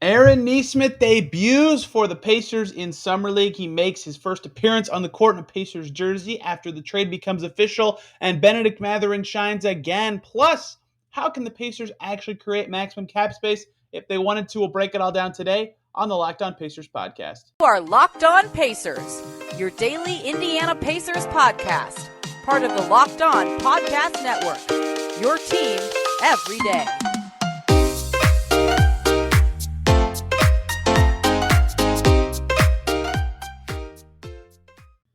Aaron Nesmith debuts for the Pacers in Summer League. He makes his first appearance on the court in a Pacers jersey after the trade becomes official, and Bennedict Mathurin shines again. Plus, how can the Pacers actually create maximum cap space if they wanted to? We'll break it all down today on the Locked On Pacers podcast. You are Locked On Pacers, your daily Indiana Pacers podcast, part of the Locked On Podcast Network, your team every day.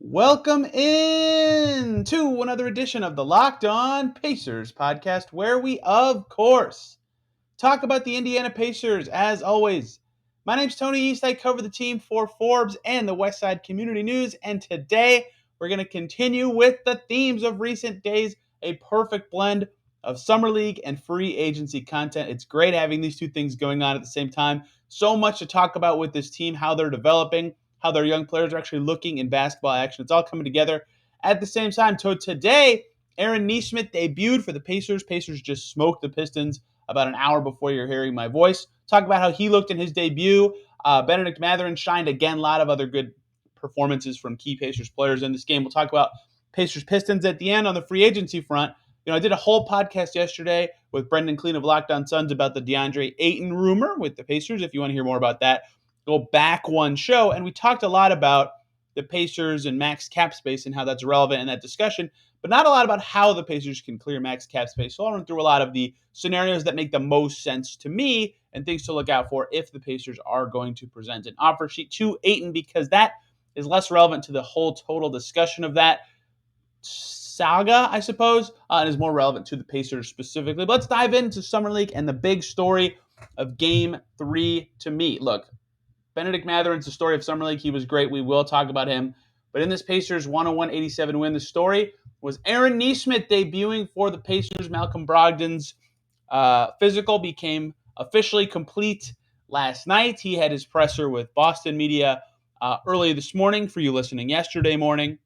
Welcome in to another edition of the Locked On Pacers podcast, where we, of course, talk about the Indiana Pacers, as always. My name's Tony East. I cover the team for Forbes and the Westside Community News, and today we're going to continue with the themes of recent days, a perfect blend of Summer League and free agency content. It's great having these two things going on at the same time. So much to talk about with this team, how they're developing, how their young players are actually looking in basketball action. It's all coming together at the same time. So today, Aaron Nesmith debuted for the Pacers. Pacers just smoked the Pistons about an hour before you're hearing my voice. Talk about how he looked in his debut. Bennedict Mathurin shined again. A lot of other good performances from key Pacers players in this game. We'll talk about Pacers Pistons at the end on the free agency front. I did a whole podcast yesterday with Brendan Clean of Locked On Suns about the DeAndre Ayton rumor with the Pacers. If you want to hear more about that, go back one show. And we talked a lot about the Pacers and max cap space and how that's relevant in that discussion, but not a lot about how the Pacers can clear max cap space. So I'll run through a lot of the scenarios that make the most sense to me and things to look out for if the Pacers are going to present an offer sheet to Ayton, because that is less relevant to the whole total discussion of that saga, I suppose, and is more relevant to the Pacers specifically. But let's dive into Summer League and the big story of Game 3 to me. Look, Bennedict Mathurin's the story of Summer League. He was great. We will talk about him. But in this Pacers 101-87 win, the story was Aaron Nesmith debuting for the Pacers. Malcolm Brogdon's physical became officially complete last night. He had his presser with Boston media early this morning for you listening yesterday morning,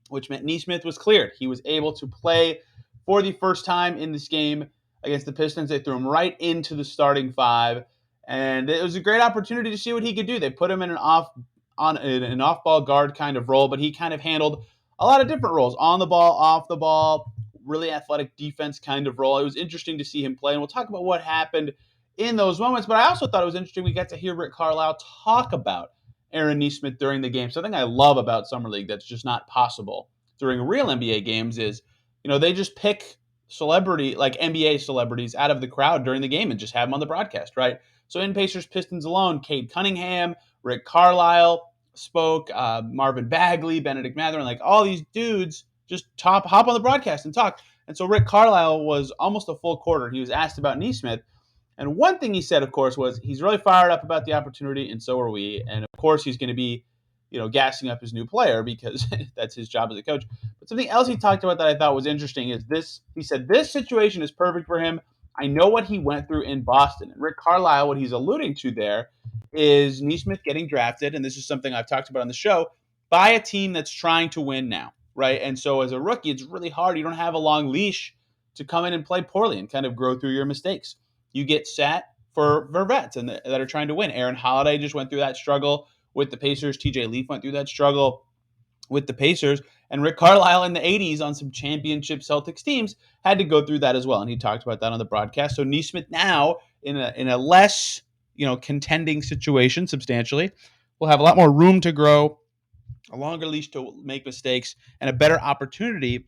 which meant Nesmith was cleared. He was able to play for the first time in this game against the Pistons. They threw him right into the starting five, and it was a great opportunity to see what he could do. They put him in an off-ball guard kind of role, but he kind of handled a lot of different roles, on the ball, off the ball, really athletic defense kind of role. It was interesting to see him play, and we'll talk about what happened in those moments, but I also thought it was interesting we got to hear Rick Carlisle talk about Aaron Nesmith during the game. Something I love about Summer League that's just not possible during real NBA games is, they just pick like NBA celebrities out of the crowd during the game and just have them on the broadcast, right? So in Pacers Pistons alone, Cade Cunningham, Rick Carlisle spoke, Marvin Bagley, Bennedict Mathurin, like all these dudes just hop on the broadcast and talk. And so Rick Carlisle was almost a full quarter. He was asked about Nesmith. And one thing he said, of course, was he's really fired up about the opportunity, and so are we. And, of course, he's going to be, gassing up his new player because that's his job as a coach. But something else he talked about that I thought was interesting is this. He said, this situation is perfect for him. I know what he went through in Boston. And Rick Carlisle, what he's alluding to there is Nesmith getting drafted, and this is something I've talked about on the show, by a team that's trying to win now, right? And so as a rookie, it's really hard. You don't have a long leash to come in and play poorly and kind of grow through your mistakes. You get sat for vets and that are trying to win. Aaron Holiday just went through that struggle with the Pacers. TJ Leaf went through that struggle with the Pacers. And Rick Carlisle in the 80s on some championship Celtics teams had to go through that as well. And he talked about that on the broadcast. So Nesmith now in a less, contending situation substantially will have a lot more room to grow, a longer leash to make mistakes, and a better opportunity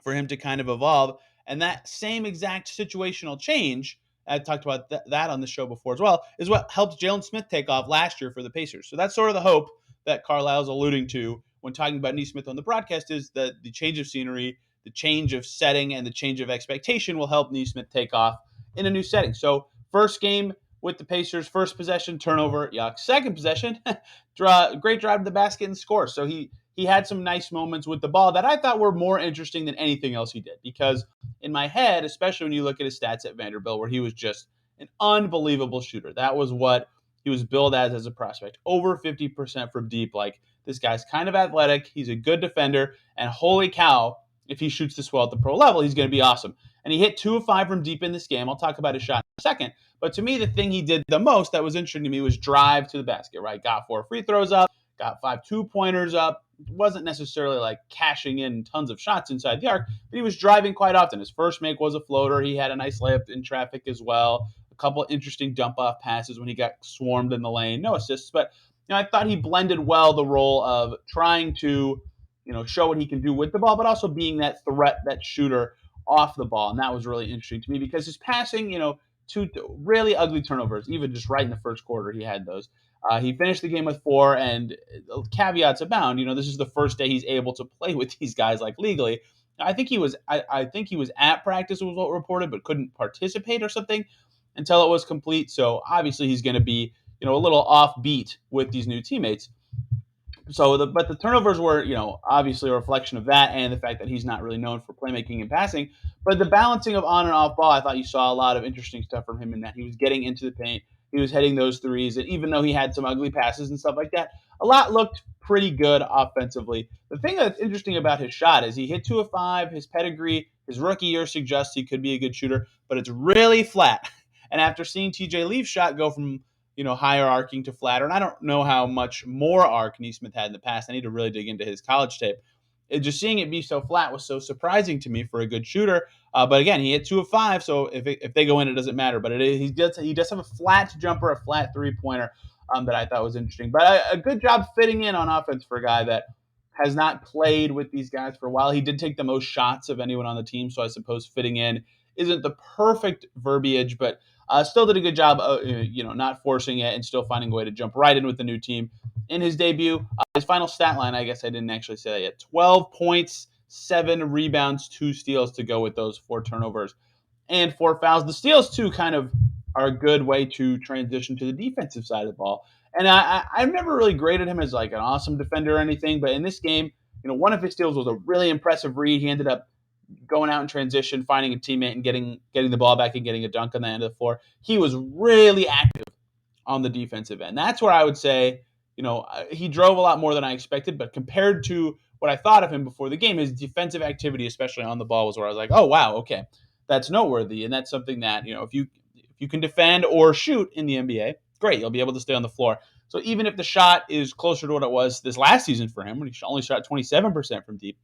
for him to kind of evolve. And that same exact situational change, I talked about that on the show before as well, is what helped Jalen Smith take off last year for the Pacers. So that's sort of the hope that Carlisle's alluding to when talking about Nesmith on the broadcast, is that the change of scenery, the change of setting, and the change of expectation will help Nesmith take off in a new setting. So first game with the Pacers, first possession, turnover, yuck. Second possession, great drive to the basket and score. So he had some nice moments with the ball that I thought were more interesting than anything else he did. Because in my head, especially when you look at his stats at Vanderbilt, where he was just an unbelievable shooter. That was what he was billed as a prospect. Over 50% from deep. Like, this guy's kind of athletic. He's a good defender. And holy cow, if he shoots this well at the pro level, he's going to be awesome. And he hit 2 of 5 from deep in this game. I'll talk about his shot in a second. But to me, the thing he did the most that was interesting to me was drive to the basket, right? Got 4 free throws up, got 5 2-pointers up. Wasn't necessarily like cashing in tons of shots inside the arc, but he was driving quite often. His first make was a floater. He had a nice layup in traffic as well. A couple interesting dump off passes when he got swarmed in the lane. No assists, but I thought he blended well the role of trying to, show what he can do with the ball, but also being that threat, that shooter off the ball. And that was really interesting to me because his passing, 2 really ugly turnovers, even just right in the first quarter, he had those. He finished the game with 4, and caveats abound. This is the first day he's able to play with these guys like legally. I think he was. I think he was at practice, was what reported, but couldn't participate or something until it was complete. So obviously he's going to be, a little offbeat with these new teammates. But the turnovers were, obviously a reflection of that and the fact that he's not really known for playmaking and passing. But the balancing of on and off ball, I thought you saw a lot of interesting stuff from him in that he was getting into the paint, he was hitting those threes, and even though he had some ugly passes and stuff like that, a lot looked pretty good offensively. The thing that's interesting about his shot is he hit 2 of 5. His pedigree, his rookie year suggests he could be a good shooter, but it's really flat. And after seeing TJ Leaf's shot go from higher arcing to flatter. And I don't know how much more arc Nesmith had in the past. I need to really dig into his college tape. Just seeing it be so flat was so surprising to me for a good shooter. But again, he hit 2 of 5, so if they go in, it doesn't matter. But he does have a flat jumper, a flat 3-pointer that I thought was interesting. But a good job fitting in on offense for a guy that has not played with these guys for a while. He did take the most shots of anyone on the team, so I suppose fitting in isn't the perfect verbiage, but still did a good job, not forcing it and still finding a way to jump right in with the new team in his debut. His final stat line, I guess I didn't actually say that yet: 12 points, 7 rebounds, 2 steals to go with those 4 turnovers and 4 fouls. The steals too kind of are a good way to transition to the defensive side of the ball. And I've never really graded him as like an awesome defender or anything, but in this game, one of his steals was a really impressive read. He ended up going out in transition, finding a teammate, and getting the ball back and getting a dunk on the end of the floor. He was really active on the defensive end. That's where I would say, he drove a lot more than I expected, but compared to what I thought of him before the game, his defensive activity, especially on the ball, was where I was like, oh wow, okay, that's noteworthy, and that's something that if you can defend or shoot in the NBA, great, you'll be able to stay on the floor. So even if the shot is closer to what it was this last season for him, when he only shot 27% from deep,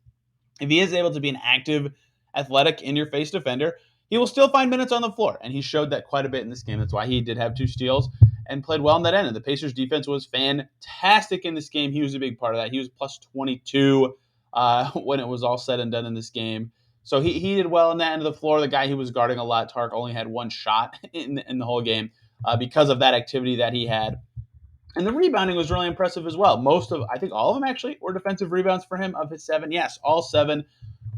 if he is able to be an active, athletic, in-your-face defender, he will still find minutes on the floor, and he showed that quite a bit in this game. That's why he did have 2 steals and played well on that end. And the Pacers' defense was fantastic in this game. He was a big part of that. He was plus 22 when it was all said and done in this game. So he did well on that end of the floor. The guy he was guarding a lot, Tark, only had 1 shot in the whole game because of that activity that he had. And the rebounding was really impressive as well. I think all of them actually were defensive rebounds for him of his 7. Yes, all 7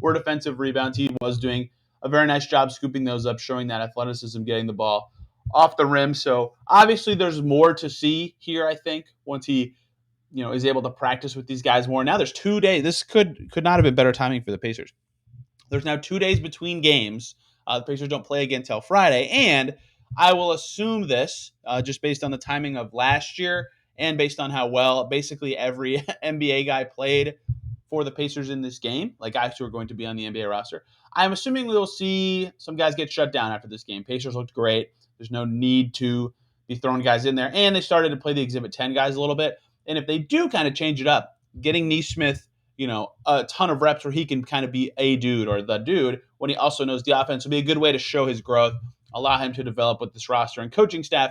were defensive rebounds. He was doing a very nice job scooping those up, showing that athleticism, getting the ball off the rim. So obviously there's more to see here, I think, once he is able to practice with these guys more. Now there's 2 days. This could not have been better timing for the Pacers. There's now 2 days between games. The Pacers don't play again until Friday, and I will assume this just based on the timing of last year and based on how well basically every NBA guy played for the Pacers in this game, like guys who are going to be on the NBA roster. I'm assuming we'll see some guys get shut down after this game. Pacers looked great. There's no need to be throwing guys in there, and they started to play the Exhibit 10 guys a little bit. And if they do kind of change it up, getting Nesmith a ton of reps where he can kind of be a dude or the dude when he also knows the offense will be a good way to show his growth, allow him to develop with this roster and coaching staff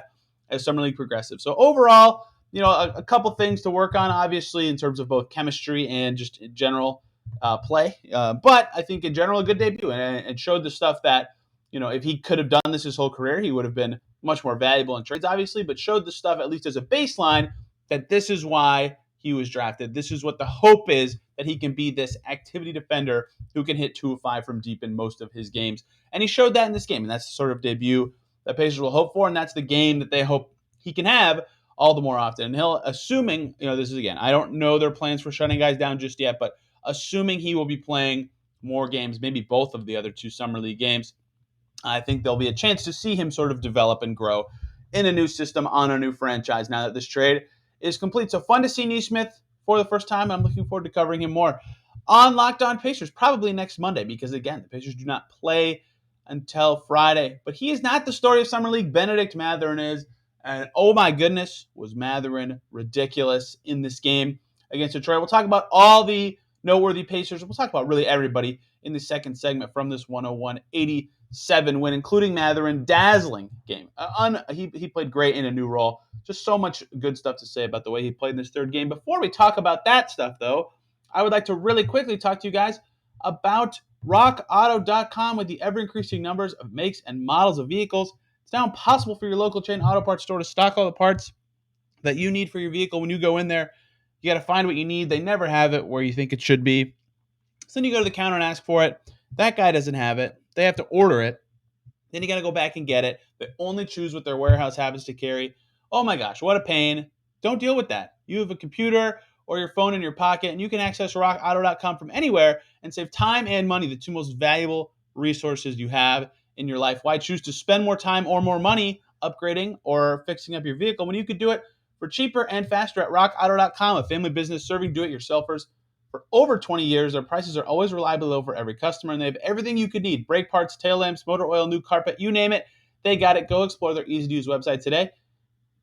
as Summer League progressive. So overall, a couple things to work on, obviously, in terms of both chemistry and just general play. But I think in general, a good debut and showed the stuff that, if he could have done this his whole career, he would have been much more valuable in trades, obviously, but showed the stuff, at least as a baseline, that this is why he was drafted. This is what the hope is, that he can be this activity defender who can hit 2 of 5 from deep in most of his games. And he showed that in this game, and that's the sort of debut that Pacers will hope for, and that's the game that they hope he can have all the more often. And he'll, assuming, this is, again, I don't know their plans for shutting guys down just yet, but assuming he will be playing more games, maybe both of the other 2 Summer League games, I think there'll be a chance to see him sort of develop and grow in a new system on a new franchise now that this trade is complete. So fun to see Nesmith for the first time. I'm looking forward to covering him more. on Locked On Pacers, probably next Monday, because again, the Pacers do not play until Friday. But he is not the story of Summer League. Bennedict Mathurin is. And oh my goodness, was Mathurin ridiculous in this game against Detroit. We'll talk about all the noteworthy Pacers. We'll talk about really everybody in the second segment from this 101-87 win, including Mathurin. Dazzling game. He played great in a new role. Just so much good stuff to say about the way he played in this third game. Before we talk about that stuff, though, I would like to really quickly talk to you guys about rockauto.com. With the ever-increasing numbers of makes and models of vehicles, it's now impossible for your local chain auto parts store to stock all the parts that you need for your vehicle. When you go in there, you got to find what you need. They never have it where you think it should be. So then you go to the counter and ask for it. That guy doesn't have it. They have to order it. Then you got to go back and get it. They only choose what their warehouse happens to carry. Oh my gosh, what a pain. Don't deal with that. You have a computer or your phone in your pocket, and you can access rockauto.com from anywhere and save time and money, the two most valuable resources you have in your life. Why choose to spend more time or more money upgrading or fixing up your vehicle when you could do it for cheaper and faster at rockauto.com, a family business serving do-it-yourselfers for over 20 years. Their prices are always reliably low for every customer, and they have everything you could need: brake parts, tail lamps, motor oil, new carpet, you name it. They got it. Go explore their easy-to-use website today.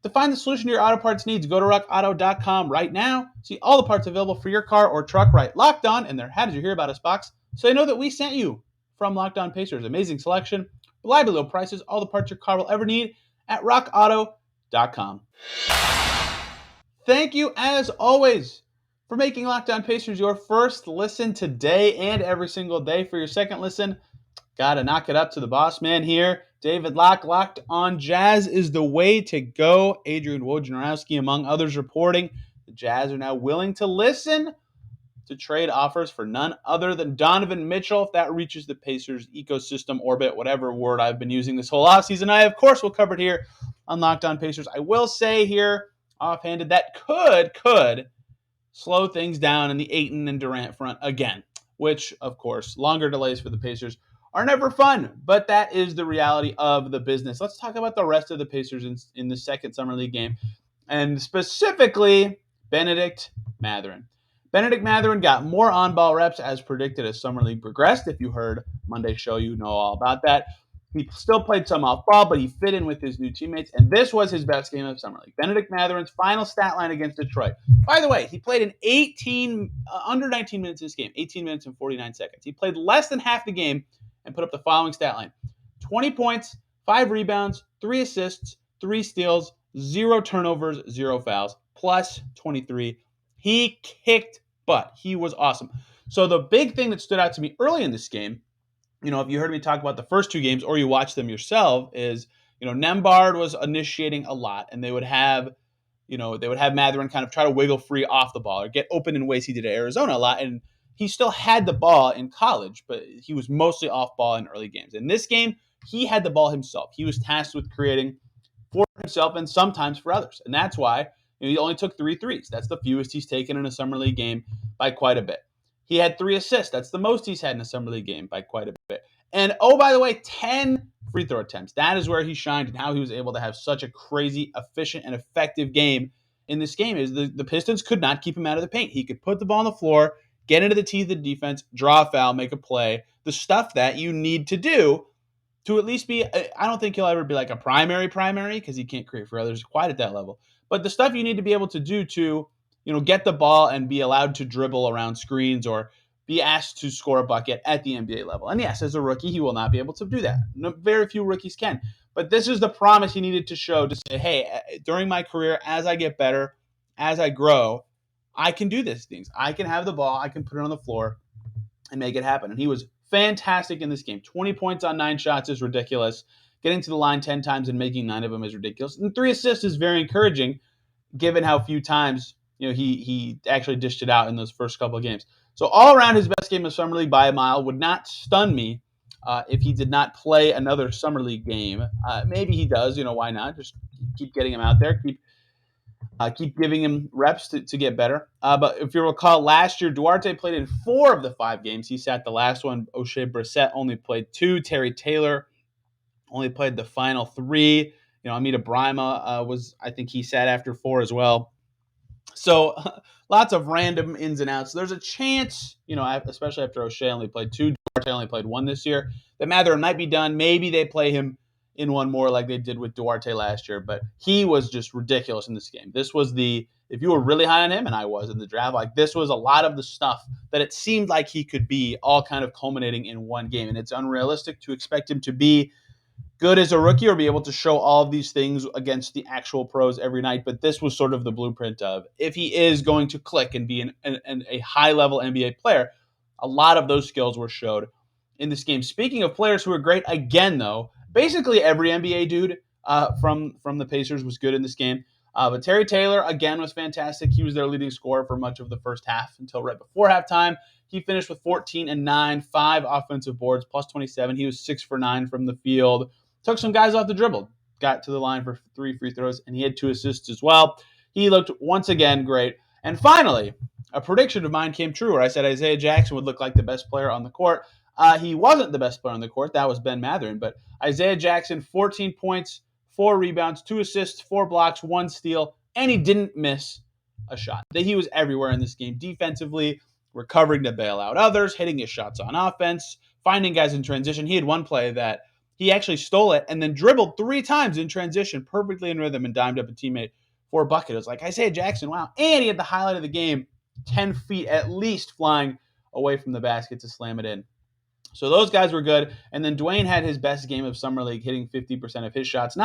To find the solution to your auto parts needs, go to rockauto.com right now. See all the parts available for your car or truck right locked on in their How Did You Hear About Us box, so they know that we sent you from Locked On Pacers. Amazing selection, reliably low prices, all the parts your car will ever need at rockauto.com. Thank you, as always, for making Locked On Pacers your first listen today and every single day. For your second listen, gotta knock it up to the boss man here. David Locke, Locked On Jazz is the way to go. Adrian Wojnarowski, among others, reporting the Jazz are now willing to listen to trade offers for none other than Donovan Mitchell. If that reaches the Pacers ecosystem orbit, whatever word I've been using this whole offseason, I, of course, will cover it here on Locked On Pacers. I will say here, offhanded, that could slow things down in the Ayton and Durant front again, which, of course, longer delays for the Pacers are never fun, but that is the reality of the business. Let's talk about the rest of the Pacers in the second Summer League game, and specifically Bennedict Mathurin. Bennedict Mathurin got more on-ball reps as predicted as Summer League progressed. If you heard Monday's show, you know all about that. He still played some off-ball, but he fit in with his new teammates, and this was his best game of Summer League. Bennedict Mathurin's final stat line against Detroit. By the way, he played in under 19 minutes in this game, 18 minutes and 49 seconds. He played less than half the game and put up the following stat line: 20 points, 5 rebounds, 3 assists, 3 steals, 0 turnovers, 0 fouls, plus 23. He kicked butt. He was awesome. So the big thing that stood out to me early in this game, if you heard me talk about the first two games or you watched them yourself, is, Nembhard was initiating a lot, and they would have Mathurin kind of try to wiggle free off the ball or get open in ways he did at Arizona a lot. And he still had the ball in college, but he was mostly off ball in early games. In this game, he had the ball himself. He was tasked with creating for himself and sometimes for others. And that's why he only took 3 threes. That's the fewest he's taken in a Summer League game by quite a bit. He had 3 assists. That's the most he's had in a Summer League game by quite a bit. And, oh, by the way, 10 free throw attempts. That is where he shined, and how he was able to have such a crazy, efficient, and effective game in this game is the Pistons could not keep him out of the paint. He could put the ball on the floor, get into the teeth of the defense, draw a foul, make a play, the stuff that you need to do to at least be, I don't think he'll ever be like a primary because he can't create for others quite at that level. But the stuff you need to be able to do to, get the ball and be allowed to dribble around screens or be asked to score a bucket at the NBA level. And yes, as a rookie, he will not be able to do that. No, very few rookies can. But this is the promise he needed to show to say, hey, during my career, as I get better, as I grow, I can do these things. I can have the ball. I can put it on the floor and make it happen. And he was fantastic in this game. 20 points on 9 shots is ridiculous. Getting to the line 10 times and making 9 of them is ridiculous. And 3 assists is very encouraging, given how few times he actually dished it out in those first couple of games. So all around, his best game of Summer League by a mile. Would not stun me if he did not play another Summer League game. Maybe he does. Why not? Just keep getting him out there. Keep giving him reps to get better. But if you recall, last year, Duarte played in 4 of the 5 games. He sat the last one. O'Shea Brissett only played 2. Terry Taylor only played the final 3. Amita Brima I think he sat after 4 as well. So lots of random ins and outs. There's a chance, especially after O'Shea only played two, Duarte only played one this year, that Mathurin might be done. Maybe they play him in one more like they did with Duarte last year, but he was just ridiculous in this game. This was if you were really high on him, and I was in the draft, like this was a lot of the stuff that it seemed like he could be, all kind of culminating in one game. And it's unrealistic to expect him to be good as a rookie or be able to show all of these things against the actual pros every night. But this was sort of the blueprint of if he is going to click and be a high level NBA player, a lot of those skills were showed in this game. Speaking of players who are great, again, though, basically every NBA dude from the Pacers was good in this game. But Terry Taylor, again, was fantastic. He was their leading scorer for much of the first half until right before halftime. He finished with 14 and 9, 5 offensive boards, plus 27. He was 6 for 9 from the field. Took some guys off the dribble, got to the line for 3 free throws, and he had 2 assists as well. He looked once again great. And finally, a prediction of mine came true where I said Isaiah Jackson would look like the best player on the court. He wasn't the best player on the court. That was Ben Mathurin. But Isaiah Jackson, 14 points, 4 rebounds, 2 assists, 4 blocks, 1 steal, and he didn't miss a shot. He was everywhere in this game defensively, recovering to bail out others, hitting his shots on offense, finding guys in transition. He had one play that he actually stole it and then dribbled 3 times in transition, perfectly in rhythm, and dimed up a teammate for a bucket. It was like Isaiah Jackson, wow. And he had the highlight of the game, 10 feet at least flying away from the basket to slam it in. So those guys were good. And then Dwayne had his best game of Summer League, hitting 50% of his shots.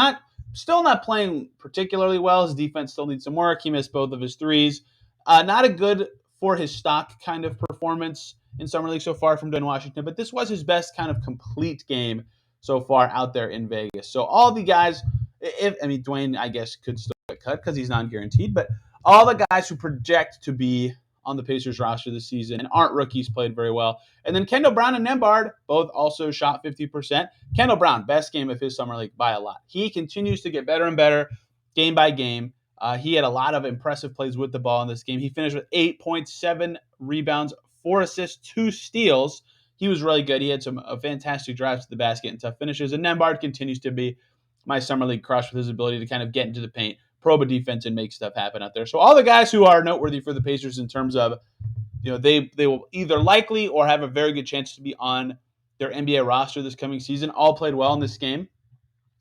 Still not playing particularly well. His defense still needs some work. He missed both of his threes. Not a good for his stock kind of performance in Summer League so far from Dwayne Washington, but this was his best kind of complete game so far out there in Vegas. So all the guys, Dwayne, I guess, could still get cut because he's non-guaranteed, but all the guys who project to be on the Pacers roster this season and aren't rookies played very well. And then Kendall Brown and Nembhard both also shot 50%. Kendall Brown, best game of his Summer League by a lot. He continues to get better and better game by game. He had a lot of impressive plays with the ball in this game. He finished with 8.7 rebounds, 4 assists, 2 steals. He was really good. He had some fantastic drives to the basket and tough finishes. And Nembhard continues to be my Summer League crush with his ability to kind of get into the paint, probe a defense, and make stuff happen out there. So all the guys who are noteworthy for the Pacers in terms of, they will either likely or have a very good chance to be on their NBA roster this coming season, all played well in this game,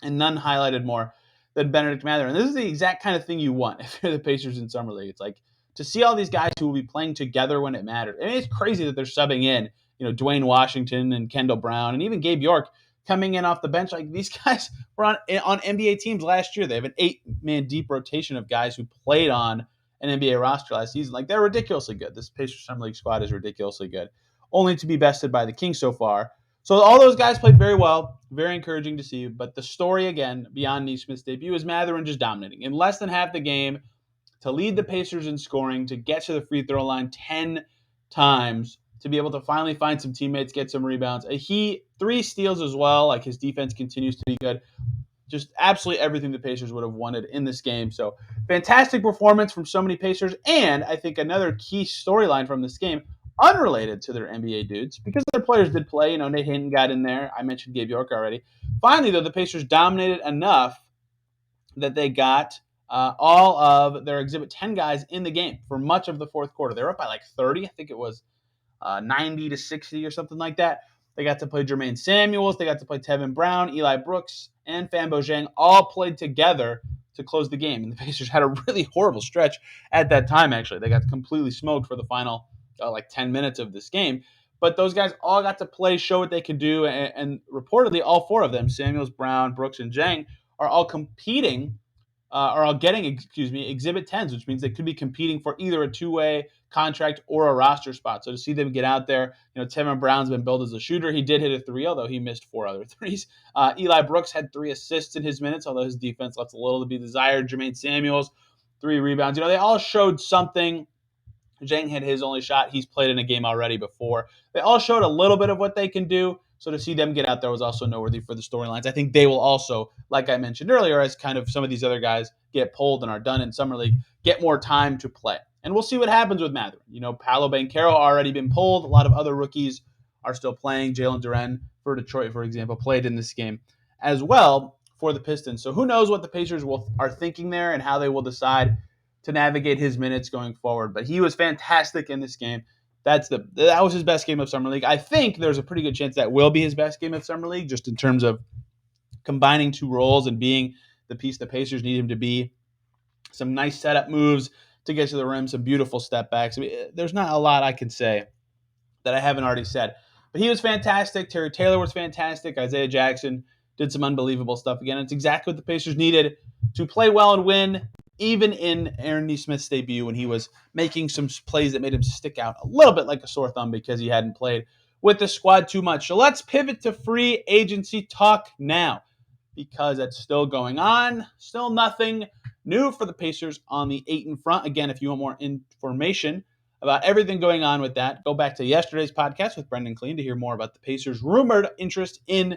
and none highlighted more than Bennedict Mathurin. And this is the exact kind of thing you want if you're the Pacers in Summer League. It's like to see all these guys who will be playing together when it matters. I mean, it's crazy that they're subbing in, Dwayne Washington and Kendall Brown and even Gabe York coming in off the bench. Like these guys were on NBA teams last year. They have an 8-man deep rotation of guys who played on an NBA roster last season. Like they're ridiculously good. This Pacers Summer League squad is ridiculously good, only to be bested by the Kings so far. So all those guys played very well, very encouraging to see. But the story, again, beyond Nesmith's debut, is Mathurin just dominating. In less than half the game, to lead the Pacers in scoring, to get to the free throw line 10 times, to be able to finally find some teammates, get some rebounds. 3 steals as well. Like his defense continues to be good. Just absolutely everything the Pacers would have wanted in this game. So fantastic performance from so many Pacers. And I think another key storyline from this game, unrelated to their NBA dudes, because their players did play. Nate Hinton got in there. I mentioned Gabe York already. Finally, though, the Pacers dominated enough that they got all of their Exhibit 10 guys in the game for much of the fourth quarter. They were up by like 30. I think it was 90 to 60 or something like that. They got to play Jermaine Samuels. They got to play Tevin Brown, Eli Brooks, and Fambo Zhang all played together to close the game. And the Pacers had a really horrible stretch at that time, actually. They got completely smoked for the final 10 minutes of this game. But those guys all got to play, show what they could do. And reportedly, all 4 of them, Samuels, Brown, Brooks, and Zhang, are all competing are all getting, Exhibit 10s, which means they could be competing for either a 2-way contract or a roster spot. So to see them get out there, Tevin Brown's been billed as a shooter. He did hit a 3, although he missed 4 other threes. Eli Brooks had 3 assists in his minutes, although his defense left a little to be desired. Jermaine Samuels, 3 rebounds. They all showed something. Zhang had his only shot. He's played in a game already before. They all showed a little bit of what they can do. So to see them get out there was also noteworthy for the storylines. I think they will also, like I mentioned earlier, as kind of some of these other guys get pulled and are done in Summer League, get more time to play. And we'll see what happens with Mathurin. Paolo Banchero already been pulled. A lot of other rookies are still playing. Jalen Duren for Detroit, for example, played in this game as well for the Pistons. So who knows what the Pacers are thinking there and how they will decide to navigate his minutes going forward. But he was fantastic in this game. That was his best game of Summer League. I think there's a pretty good chance that will be his best game of Summer League, just in terms of combining two roles and being the piece the Pacers need him to be. Some nice setup moves to get to the rim, some beautiful step backs. I mean, there's not a lot I can say that I haven't already said. But he was fantastic. Terry Taylor was fantastic. Isaiah Jackson did some unbelievable stuff again. It's exactly what the Pacers needed to play well and win, even in Aaron Nesmith's debut when he was making some plays that made him stick out a little bit like a sore thumb because he hadn't played with the squad too much. So let's pivot to free agency talk now, because it's still going on. Still nothing new for the Pacers on the Ayton front. Again, if you want more information about everything going on with that, go back to yesterday's podcast with Brendan Clean to hear more about the Pacers' rumored interest in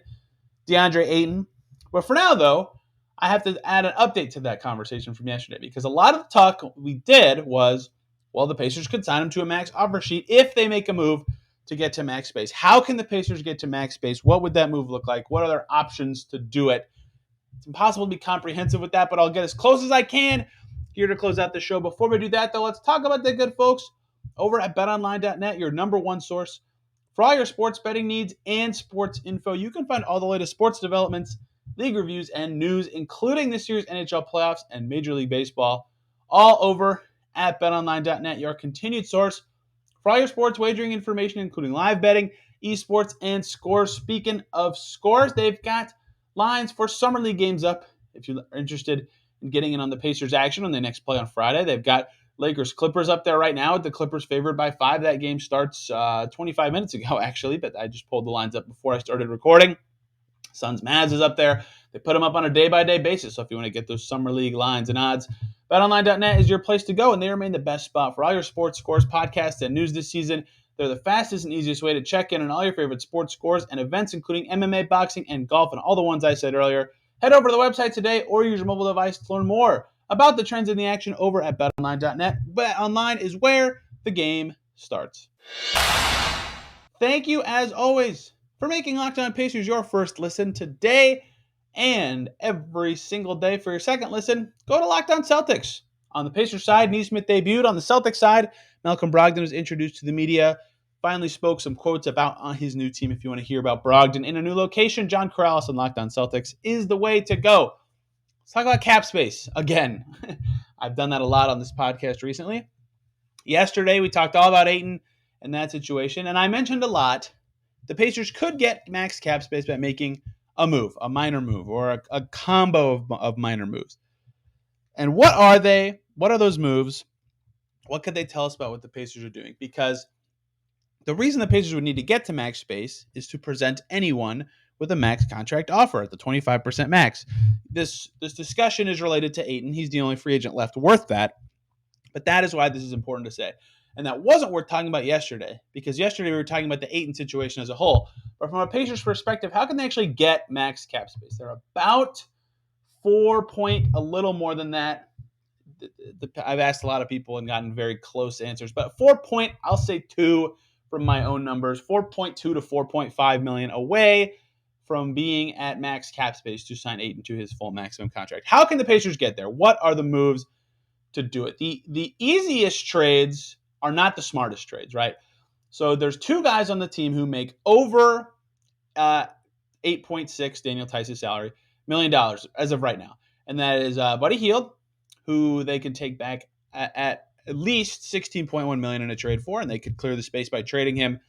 DeAndre Ayton. But for now, though, I have to add an update to that conversation from yesterday, because a lot of the talk we did was, well, the Pacers could sign him to a max offer sheet if they make a move to get to max space. How can the Pacers get to max space? What would that move look like? What are their options to do it? It's impossible to be comprehensive with that, but I'll get as close as I can here to close out the show. Before we do that, though, let's talk about the good folks over at betonline.net, your number one source for all your sports betting needs and sports info. You can find all the latest sports developments, league reviews, and news, including this year's NHL playoffs and Major League Baseball, all over at betonline.net, your continued source for all your sports wagering information, including live betting, esports, and scores. Speaking of scores, they've got lines for Summer League games up. If you're interested in getting in on the Pacers action on the next play on Friday, they've got Lakers-Clippers up there right now, with the Clippers favored by 5. That game starts 25 minutes ago, actually, but I just pulled the lines up before I started recording. Suns-Mavs is up there. They put them up on a day-by-day basis, so if you want to get those Summer League lines and odds, betonline.net is your place to go, and they remain the best spot for all your sports scores, podcasts, and news this season. They're the fastest and easiest way to check in on all your favorite sports scores and events, including MMA, boxing, and golf, and all the ones I said earlier. Head over to the website today or use your mobile device to learn more about the trends in the action over at betonline.net. BetOnline is where the game starts. Thank you, as always, for making Locked On Pacers your first listen today and every single day. For your second listen, go to Locked On Celtics. On the Pacers side, Nesmith debuted. On the Celtics side, Malcolm Brogdon was introduced to the media. Finally spoke some quotes about on his new team. If you want to hear about Brogdon in a new location, John Corrales on Locked On Celtics is the way to go. Let's talk about cap space again. I've done that a lot on this podcast recently. Yesterday, we talked all about Ayton and that situation, and I mentioned a lot the Pacers could get max cap space by making a move, a minor move, or a combo of minor moves. And what are they? What are those moves? What could they tell us about what the Pacers are doing? Because the reason the Pacers would need to get to max space is to present anyone with a max contract offer at the 25% max. This discussion is related to Ayton. He's the only free agent left worth that. But that is why this is important to say. And that wasn't worth talking about yesterday, because yesterday we were talking about the Ayton situation as a whole. But from a Pacers perspective, how can they actually get max cap space? They're about 4 point, a little more than that. I've asked a lot of people and gotten very close answers, but 4 point, I'll say 2 from my own numbers, 4.2 to 4.5 million away from being at max cap space to sign Ayton to his full maximum contract. How can the Pacers get there? What are the moves to do it? The easiest trades are not the smartest trades, right? So there's 2 guys on the team who make over 8.6 Daniel Theis's salary, $1 million as of right now. And that is Buddy Hield, who they could take back at least $16.1 million in a trade for, and they could clear the space by trading him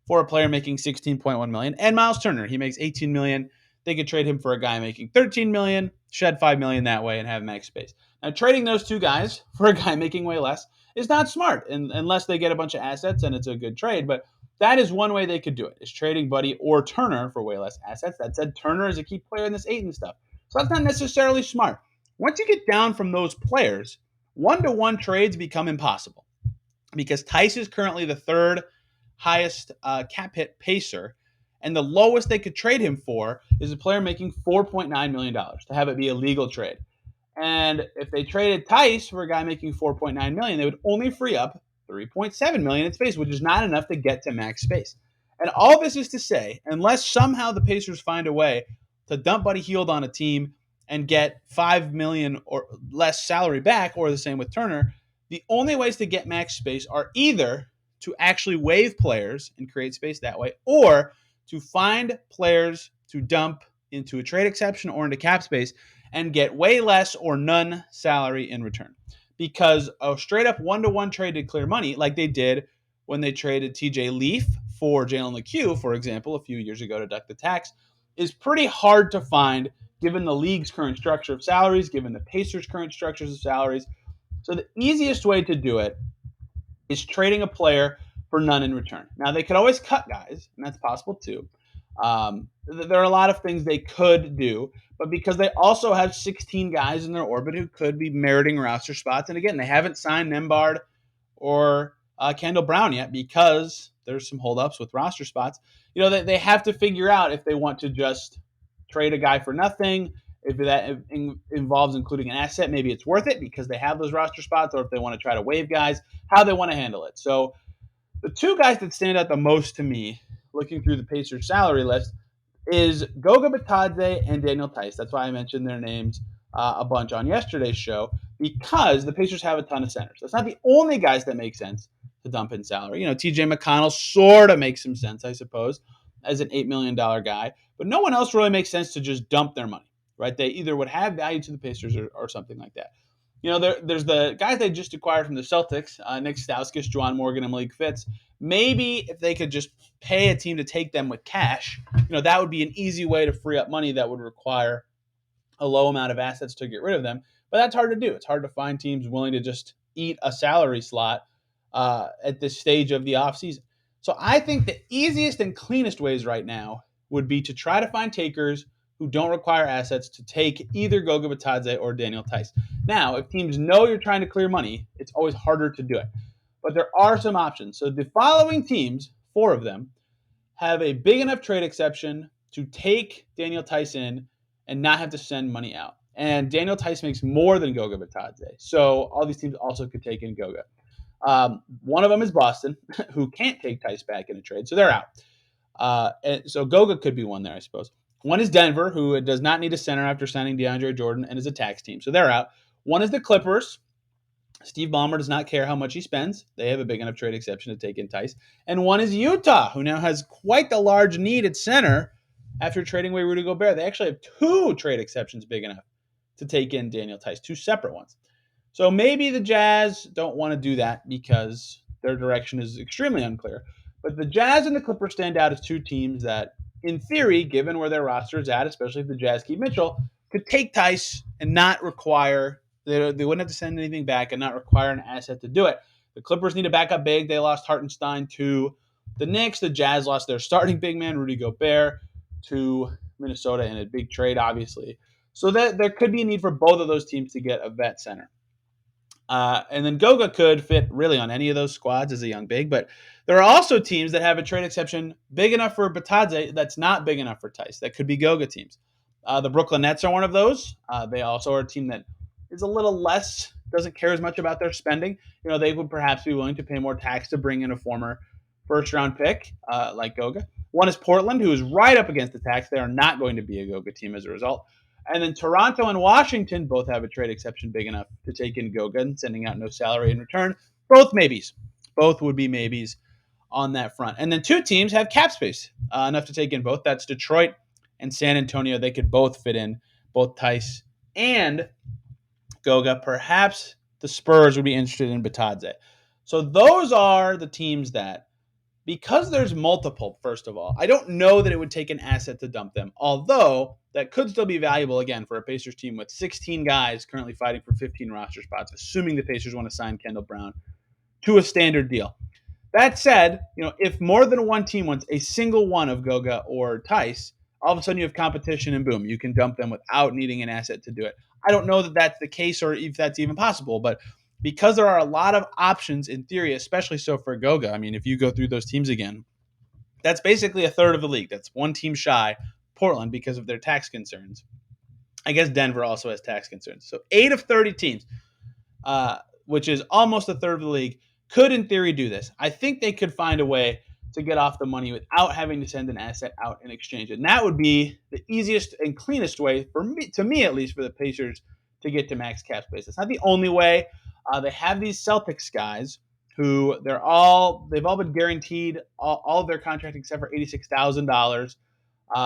for a player making $16.1 million. And Miles Turner, he makes $18 million. They could trade him for a guy making $13 million, shed $5 million that way, and have max space. Now, trading those 2 guys for a guy making way less is not smart, unless they get a bunch of assets and it's a good trade. But that is one way they could do it, is trading Buddy or Turner for way less assets. That said, Turner is a key player in this Ayton stuff. So that's not necessarily smart. Once you get down from those players, one-to-one trades become impossible, because Theis is currently the 3rd highest cap hit Pacer, and the lowest they could trade him for is a player making $4.9 million to have it be a legal trade. And if they traded Theis for a guy making $4.9 million, they would only free up $3.7 million in space, which is not enough to get to max space. And all this is to say, unless somehow the Pacers find a way to dump Buddy Hield on a team and get $5 million or less salary back, or the same with Turner, the only ways to get max space are either to actually waive players and create space that way, or to find players to dump into a trade exception or into cap space and get way less or none salary in return. Because a straight up 1-to-1 trade to clear money, like they did when they traded TJ Leaf for Jalen LeCue, for example, a few years ago to duck the tax, is pretty hard to find given the league's current structure of salaries, given the Pacers' current structures of salaries. So the easiest way to do it is trading a player for none in return. Now, they could always cut guys, and that's possible too. There are a lot of things they could do, but because they also have 16 guys in their orbit who could be meriting roster spots, and again, they haven't signed Nembhard or Kendall Brown yet because there's some holdups with roster spots. They have to figure out if they want to just trade a guy for nothing. If that involves including an asset, maybe it's worth it because they have those roster spots, or if they want to try to waive guys, how they want to handle it. So the two guys that stand out the most to me, looking through the Pacers salary list, is Goga Bitadze and Daniel Theis. That's why I mentioned their names a bunch on yesterday's show, because the Pacers have a ton of centers. That's not the only guys that make sense to dump in salary. TJ McConnell sort of makes some sense, I suppose, as an $8 million guy, but no one else really makes sense to just dump their money, right? They either would have value to the Pacers or something like that. There's the guys they just acquired from the Celtics, Nick Stauskas, Juwan Morgan, and Malik Fitz. Maybe if they could just pay a team to take them with cash, that would be an easy way to free up money that would require a low amount of assets to get rid of them. But that's hard to do. It's hard to find teams willing to just eat a salary slot at this stage of the offseason. So I think the easiest and cleanest ways right now would be to try to find takers who don't require assets to take either Goga Bitadze or Daniel Theis. Now, if teams know you're trying to clear money, it's always harder to do it. But there are some options. So the following teams, 4 of them, have a big enough trade exception to take Daniel Theis in and not have to send money out. And Daniel Theis makes more than Goga Bitadze. So all these teams also could take in Goga. One of them is Boston, who can't take Theis back in a trade, so they're out. And so Goga could be one there, I suppose. One is Denver, who does not need a center after signing DeAndre Jordan and is a tax team, so they're out. One is the Clippers. Steve Ballmer does not care how much he spends. They have a big enough trade exception to take in Theis. And one is Utah, who now has quite the large need at center after trading away Rudy Gobert. They actually have 2 trade exceptions big enough to take in Daniel Theis, 2 separate ones. So maybe the Jazz don't want to do that because their direction is extremely unclear. But the Jazz and the Clippers stand out as 2 teams that, in theory, given where their roster is at, especially if the Jazz keep Mitchell, could take Theis and not require – they wouldn't have to send anything back and not require an asset to do it. The Clippers need a backup big. They lost Hartenstein to the Knicks. The Jazz lost their starting big man, Rudy Gobert, to Minnesota in a big trade, obviously. So that there could be a need for both of those teams to get a vet center. And then Goga could fit really on any of those squads as a young big, but there are also teams that have a trade exception big enough for Bitadze that's not big enough for Theis. That could be Goga teams. The Brooklyn Nets are one of those. They also are a team that is a little less, doesn't care as much about their spending. They would perhaps be willing to pay more tax to bring in a former first-round pick like Goga. One is Portland, who is right up against the tax. They are not going to be a Goga team as a result. And then Toronto and Washington both have a trade exception big enough to take in Goga and sending out no salary in return. Both maybes. Both would be maybes on that front. And then 2 teams have cap space enough to take in both. That's Detroit and San Antonio. They could both fit in, both Theis and Goga. Perhaps the Spurs would be interested in Bitadze. So those are the teams that, because there's multiple, first of all, I don't know that it would take an asset to dump them, although that could still be valuable, again, for a Pacers team with 16 guys currently fighting for 15 roster spots, assuming the Pacers want to sign Kendall Brown to a standard deal. That said, if more than one team wants a single one of Goga or Theis, all of a sudden you have competition and boom, you can dump them without needing an asset to do it. I don't know that that's the case or if that's even possible, but because there are a lot of options in theory, especially so for Goga. I mean, if you go through those teams again, that's basically a third of the league. That's one team shy, Portland, because of their tax concerns. I guess Denver also has tax concerns. So 8 of 30 teams, which is almost a third of the league, could in theory do this. I think they could find a way to get off the money without having to send an asset out in exchange. And that would be the easiest and cleanest way for me, to me at least, for the Pacers to get to max cap space. It's not the only way. They have these Celtics guys who they've all been guaranteed all of their contracts except for $86,000.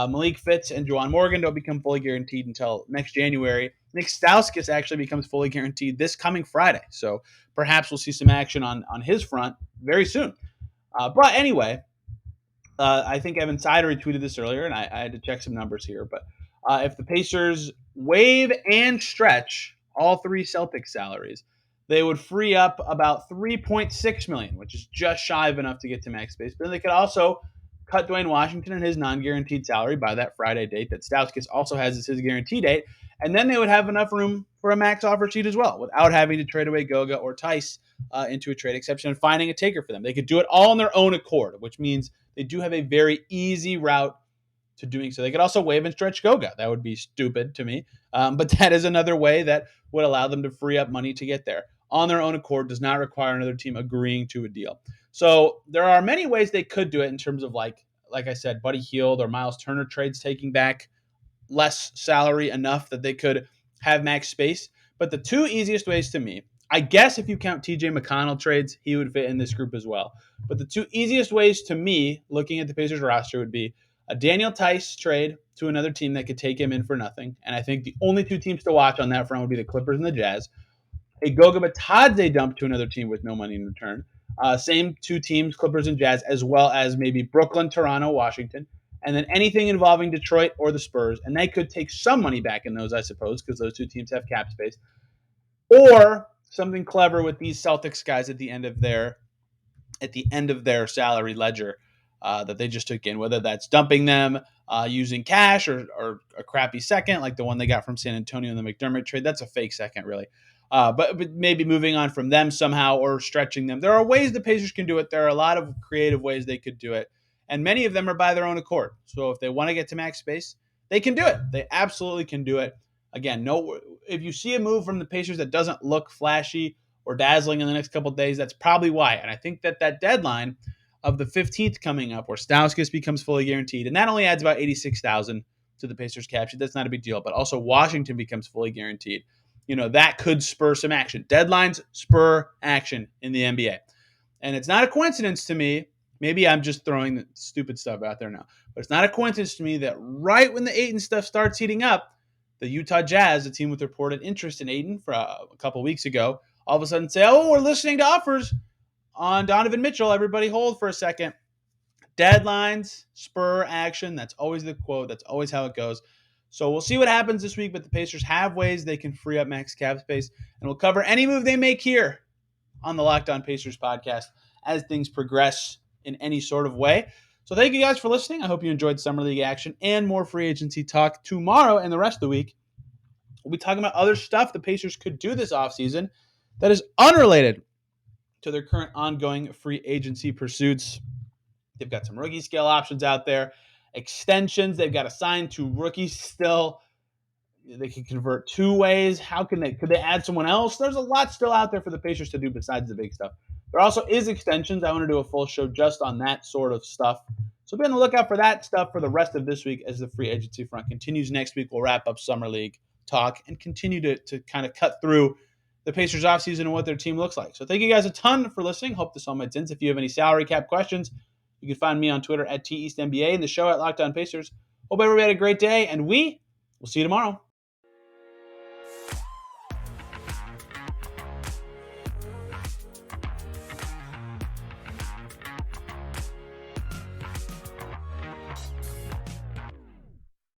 Malik Fitz and Juwan Morgan don't become fully guaranteed until next January. Nick Stauskas actually becomes fully guaranteed this coming Friday. So perhaps we'll see some action on his front very soon. But anyway, I think Evan Sider retweeted this earlier, and I had to check some numbers here. But if the Pacers waive and stretch all three Celtics salaries, they would free up about $3.6 million, which is just shy of enough to get to max space. But then they could also cut Dwayne Washington and his non-guaranteed salary by that Friday date that Stauskas also has as his guarantee date. And then they would have enough room for a max offer sheet as well without having to trade away Goga or Tice into a trade exception and finding a taker for them. They could do it all on their own accord, which means they do have a very easy route to doing so. They could also waive and stretch Goga. That would be stupid to me. But that is another way that would allow them to free up money to get there. On their own accord, does not require another team agreeing to a deal. So there are many ways they could do it in terms of like I said, Buddy Hield or Miles Turner trades taking back less salary enough that they could have max space. But the two easiest ways to me, I guess if you count TJ McConnell trades, he would fit in this group as well. But the two easiest ways to me, looking at the Pacers roster, would be a Daniel Tice trade to another team that could take him in for nothing. And I think the only two teams to watch on that front would be the Clippers and the Jazz. A Goga Bitadze dump to another team with no money in return. Same two teams, Clippers and Jazz, as well as maybe Brooklyn, Toronto, Washington. And then anything involving Detroit or the Spurs. And they could take some money back in those, I suppose, because those two teams have cap space. Or something clever with these Celtics guys at the end of their salary ledger that they just took in, whether that's dumping them using cash or a crappy second like the one they got from San Antonio in the McDermott trade. That's a fake second, really. But maybe moving on from them somehow or stretching them. There are ways the Pacers can do it. There are a lot of creative ways they could do it. And many of them are by their own accord. So if they want to get to max space, they can do it. They absolutely can do it. Again, if you see a move from the Pacers that doesn't look flashy or dazzling in the next couple of days, that's probably why. And I think that deadline of the 15th coming up where Stauskas becomes fully guaranteed, and that only adds about $86,000 to the Pacers cap sheet. That's not a big deal. But also Washington becomes fully guaranteed. That could spur some action. Deadlines spur action in the NBA. And it's not a coincidence to me. Maybe I'm just throwing the stupid stuff out there now. But it's not a coincidence to me that right when the Ayton stuff starts heating up, the Utah Jazz, a team with reported interest in Ayton for a couple weeks ago, all of a sudden say, oh, we're listening to offers on Donovan Mitchell. Everybody hold for a second. Deadlines spur action. That's always the quote. That's always how it goes. So we'll see what happens this week, but the Pacers have ways they can free up max cap space, and we'll cover any move they make here on the Locked On Pacers podcast as things progress in any sort of way. So thank you guys for listening. I hope you enjoyed Summer League action and more free agency talk tomorrow and the rest of the week. We'll be talking about other stuff the Pacers could do this offseason that is unrelated to their current ongoing free agency pursuits. They've got some rookie scale options out there. Extensions, they've got to sign two rookies still. They can convert two ways. Could they add someone else? There's a lot still out there for the Pacers to do besides the big stuff. There also is extensions. I want to do a full show just on that sort of stuff. So be on the lookout for that stuff for the rest of this week as the free agency front continues. Next week, we'll wrap up Summer League talk and continue to kind of cut through the Pacers offseason and what their team looks like. So thank you guys a ton for listening. Hope this all made sense. If you have any salary cap questions, you can find me on Twitter at TEastNBA and the show at Locked On Pacers. Hope everybody had a great day, and we will see you tomorrow.